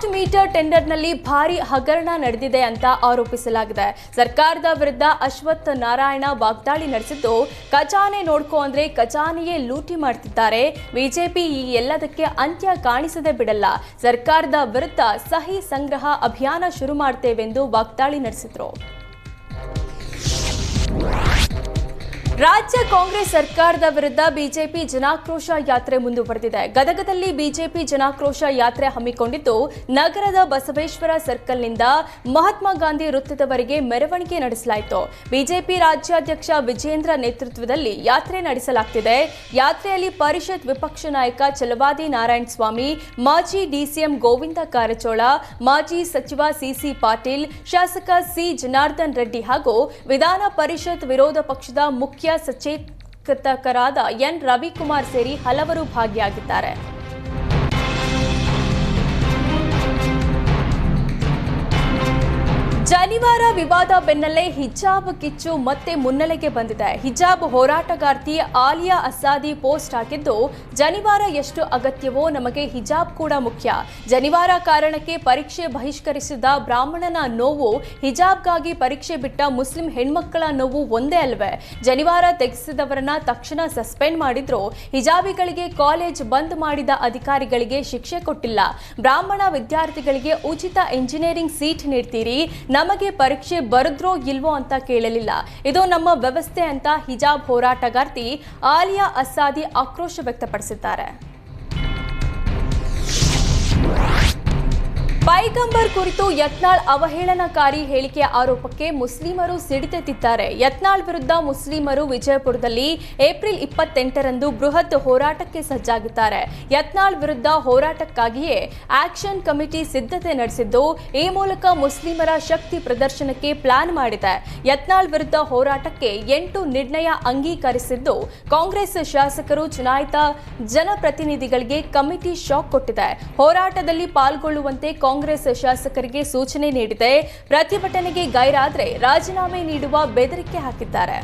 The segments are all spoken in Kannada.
ಸ್ಮಾರ್ಟ್ ಮೀಟರ್ ಟೆಂಡರ್ನಲ್ಲಿ ಭಾರಿ ಹಗರಣ ನಡೆದಿದೆ ಅಂತ ಆರೋಪಿಸಲಾಗಿದೆ. ಸರ್ಕಾರದ ವಿರುದ್ಧ ಅಶ್ವಥ್ ನಾರಾಯಣ ವಾಗ್ದಾಳಿ ನಡೆಸಿದ್ದು, ಖಜಾನೆ ನೋಡ್ಕೋ ಅಂದ್ರೆ ಖಜಾನೆಯೇ ಲೂಟಿ ಮಾಡ್ತಿದ್ದಾರೆ. ಬಿಜೆಪಿ ಈ ಎಲ್ಲದಕ್ಕೆ ಅಂತ್ಯ ಕಾಣಿಸದೆ ಬಿಡಲ್ಲ. ಸರ್ಕಾರದ ವಿರುದ್ಧ ಸಹಿ ಸಂಗ್ರಹ ಅಭಿಯಾನ ಶುರು ಮಾಡ್ತೇವೆಂದು ವಾಗ್ದಾಳಿ ನಡೆಸಿದ್ರು. ರಾಜ್ಯ ಕಾಂಗ್ರೆಸ್ ಸರ್ಕಾರದ ವಿರುದ್ಧ ಬಿಜೆಪಿ ಜನಾಕ್ರೋಶ ಯಾತ್ರೆ ಮುಂದುವರೆದಿದೆ. ಗದಗದಲ್ಲಿ ಬಿಜೆಪಿ ಜನಾಕ್ರೋಶ ಯಾತ್ರೆ ಹಮ್ಮಿಕೊಂಡಿದ್ದು, ನಗರದ ಬಸವೇಶ್ವರ ಸರ್ಕಲ್ನಿಂದ ಮಹಾತ್ಮ ಗಾಂಧಿ ವೃತ್ತದವರೆಗೆ ಮೆರವಣಿಗೆ ನಡೆಸಲಾಯಿತು. ಬಿಜೆಪಿ ರಾಜ್ಯಾಧ್ಯಕ್ಷ ವಿಜೇಂದ್ರ ನೇತೃತ್ವದಲ್ಲಿ ಯಾತ್ರೆ ನಡೆಸಲಾಗುತ್ತಿದೆ. ಯಾತ್ರೆಯಲ್ಲಿ ಪರಿಷತ್ ವಿಪಕ್ಷ ನಾಯಕ ಛಲವಾದಿ ನಾರಾಯಣ ಸ್ವಾಮಿ, ಮಾಜಿ ಡಿಸಿಎಂ ಗೋವಿಂದ ಕಾರಜೋಳ, ಮಾಜಿ ಸಚಿವ ಸಿಸಿ ಪಾಟೀಲ್, ಶಾಸಕ ಸಿ ಜನಾರ್ದನ್ ರೆಡ್ಡಿ ಹಾಗೂ ವಿಧಾನ ಪರಿಷತ್ ವಿರೋಧ ಪಕ್ಷದ ಮುಖ್ಯ ಸಚೇತಕರಾದ ಎನ್ ರವಿಕುಮಾರ್ ಸೇರಿ ಹಲವರು ಭಾಗಿಯಾಗಿದ್ದಾರೆ. ಜನಿವಾರ ವಿವಾದ ಬೆನ್ನಲ್ಲೇ ಹಿಜಾಬ್ ಕಿಚ್ಚು ಮತ್ತೆ ಮುನ್ನೆಲೆಗೆ ಬಂದಿದೆ. ಹಿಜಾಬ್ ಹೋರಾಟಗಾರ್ತಿ ಆಲಿಯಾ ಅಸಾದಿ ಪೋಸ್ಟ್ ಹಾಕಿದ್ದು, ಜನಿವಾರ ಎಷ್ಟು ಅಗತ್ಯವೋ ನಮಗೆ ಹಿಜಾಬ್ ಕೂಡ ಮುಖ್ಯ. ಜನಿವಾರ ಕಾರಣಕ್ಕೆ ಪರೀಕ್ಷೆ ಬಹಿಷ್ಕರಿಸಿದ ಬ್ರಾಹ್ಮಣನ ನೋವು, ಹಿಜಾಬ್ಗಾಗಿ ಪರೀಕ್ಷೆ ಬಿಟ್ಟ ಮುಸ್ಲಿಂ ಹೆಣ್ಮಕ್ಕಳ ನೋವು ಒಂದೇ ಅಲ್ವೇ? ಜನಿವಾರ ತೆಗೆಸಿದವರನ್ನ ತಕ್ಷಣ ಸಸ್ಪೆಂಡ್ ಮಾಡಿದ್ರು. ಹಿಜಾಬಿಗಳಿಗೆ ಕಾಲೇಜ್ ಬಂದ್ ಮಾಡಿದ ಅಧಿಕಾರಿಗಳಿಗೆ ಶಿಕ್ಷೆ ಕೊಟ್ಟಿಲ್ಲ. ಬ್ರಾಹ್ಮಣ ವಿದ್ಯಾರ್ಥಿಗಳಿಗೆ ಉಚಿತ ಇಂಜಿನಿಯರಿಂಗ್ ಸೀಟ್ ನೀಡ್ತೀರಿ, ನಮಗೆ ಪರೀಕ್ಷೆ ಬರೆದ್ರೋ ಇಲ್ವೋ ಅಂತ ಕೇಳಲಿಲ್ಲ. ಇದು ನಮ್ಮ ವ್ಯವಸ್ಥೆ ಅಂತ ಹಿಜಾಬ್ ಹೋರಾಟಗಾರ್ತಿ ಆಲಿಯಾ ಅಸಾದಿ ಆಕ್ರೋಶ ವ್ಯಕ್ತಪಡಿಸಿದ್ದಾರೆ. ಪೈಗಂಬರ್ ಕುರಿತು ಯತ್ನಾಳ್ ಅವಹೇಳನಕಾರಿ ಹೇಳಿಕೆ ಆರೋಪಕ್ಕೆ ಮುಸ್ಲಿಮರು ಸಿಡಿದೆದ್ದಿದ್ದಾರೆ. ಯತ್ನಾಳ್ ವಿರುದ್ಧ ಮುಸ್ಲಿಮರು ವಿಜಯಪುರದಲ್ಲಿ ಏಪ್ರಿಲ್ 28ರಂದು ಬೃಹತ್ ಹೋರಾಟಕ್ಕೆ ಸಜ್ಜಾಗಿದ್ದಾರೆ. ಯತ್ನಾಳ್ ವಿರುದ್ಧ ಹೋರಾಟಕ್ಕಾಗಿಯೇ ಆಕ್ಷನ್ ಕಮಿಟಿ ಸಿದ್ಧತೆ ನಡೆಸಿದ್ದು, ಈ ಮೂಲಕ ಮುಸ್ಲಿಮರ ಶಕ್ತಿ ಪ್ರದರ್ಶನಕ್ಕೆ ಪ್ಲಾನ್ ಮಾಡಿದೆ. ಯತ್ನಾಳ್ ವಿರುದ್ಧ ಹೋರಾಟಕ್ಕೆ 8 ನಿರ್ಣಯ ಅಂಗೀಕರಿಸಿದ್ದು, ಕಾಂಗ್ರೆಸ್ ಶಾಸಕರು, ಚುನಾಯಿತ ಜನಪ್ರತಿನಿಧಿಗಳಿಗೆ ಕಮಿಟಿ ಶಾಕ್ ಕೊಟ್ಟಿದೆ. ಹೋರಾಟದಲ್ಲಿ ಪಾಲ್ಗೊಳ್ಳುವಂತೆ ಕಾಂಗ್ರೆಸ್ ಶಾಸಕರಿಗೆ ಸೂಚನೆ ನೀಡಿದೆ. ಪ್ರತಿಭಟನೆಗೆ ಗೈರಾದರೆ ರಾಜೀನಾಮೆ ನೀಡುವ ಬೆದರಿಕೆ ಹಾಕಿದ್ದಾರೆ.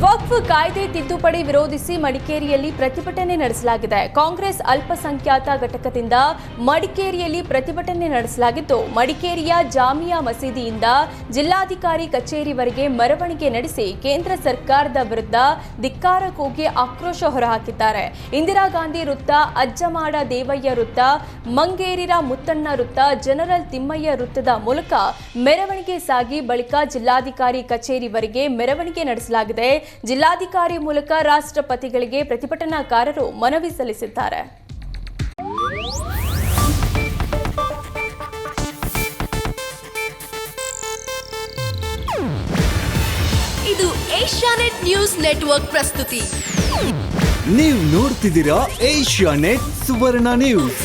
ವಕ್ಫ್ ಕಾಯ್ದೆ ತಿದ್ದುಪಡಿ ವಿರೋಧಿಸಿ ಮಡಿಕೇರಿಯಲ್ಲಿ ಪ್ರತಿಭಟನೆ ನಡೆಸಲಾಗಿದೆ. ಕಾಂಗ್ರೆಸ್ ಅಲ್ಪಸಂಖ್ಯಾತ ಘಟಕದಿಂದ ಮಡಿಕೇರಿಯಲ್ಲಿ ಪ್ರತಿಭಟನೆ ನಡೆಸಲಾಗಿದ್ದು, ಮಡಿಕೇರಿಯ ಜಾಮಿಯಾ ಮಸೀದಿಯಿಂದ ಜಿಲ್ಲಾಧಿಕಾರಿ ಕಚೇರಿವರೆಗೆ ಮೆರವಣಿಗೆ ನಡೆಸಿ ಕೇಂದ್ರ ಸರ್ಕಾರದ ವಿರುದ್ಧ ಧಿಕ್ಕಾರ ಕೂಗಿ ಆಕ್ರೋಶ ಹೊರಹಾಕಿದ್ದಾರೆ. ಇಂದಿರಾ ಗಾಂಧಿ ವೃತ್ತ, ಅಜ್ಜಮಾಡ ದೇವಯ್ಯ ವೃತ್ತ, ಮಂಗೇರಿರ ಮುತ್ತಣ್ಣ ವೃತ್ತ, ಜನರಲ್ ತಿಮ್ಮಯ್ಯ ವೃತ್ತದ ಮೂಲಕ ಮೆರವಣಿಗೆ ಸಾಗಿ ಬಳಿಕ ಜಿಲ್ಲಾಧಿಕಾರಿ ಕಚೇರಿವರೆಗೆ ಮೆರವಣಿಗೆ ನಡೆಸಲಾಗಿದೆ. ಜಿಲ್ಲಾಧಿಕಾರಿ ಮೂಲಕ ರಾಷ್ಟ್ರಪತಿಗಳಿಗೆ ಪ್ರತಿಭಟನಾಕಾರರು ಮನವಿ ಸಲ್ಲಿಸಿದ್ದಾರೆ. ಇದು ಏಷ್ಯಾನೆಟ್ ನ್ಯೂಸ್ ನೆಟ್ವರ್ಕ್ ಪ್ರಸ್ತುತಿ. ನೀವು ನೋಡ್ತಿದ್ದೀರಾ ಏಷ್ಯಾನೆಟ್ ಸುವರ್ಣ ನ್ಯೂಸ್.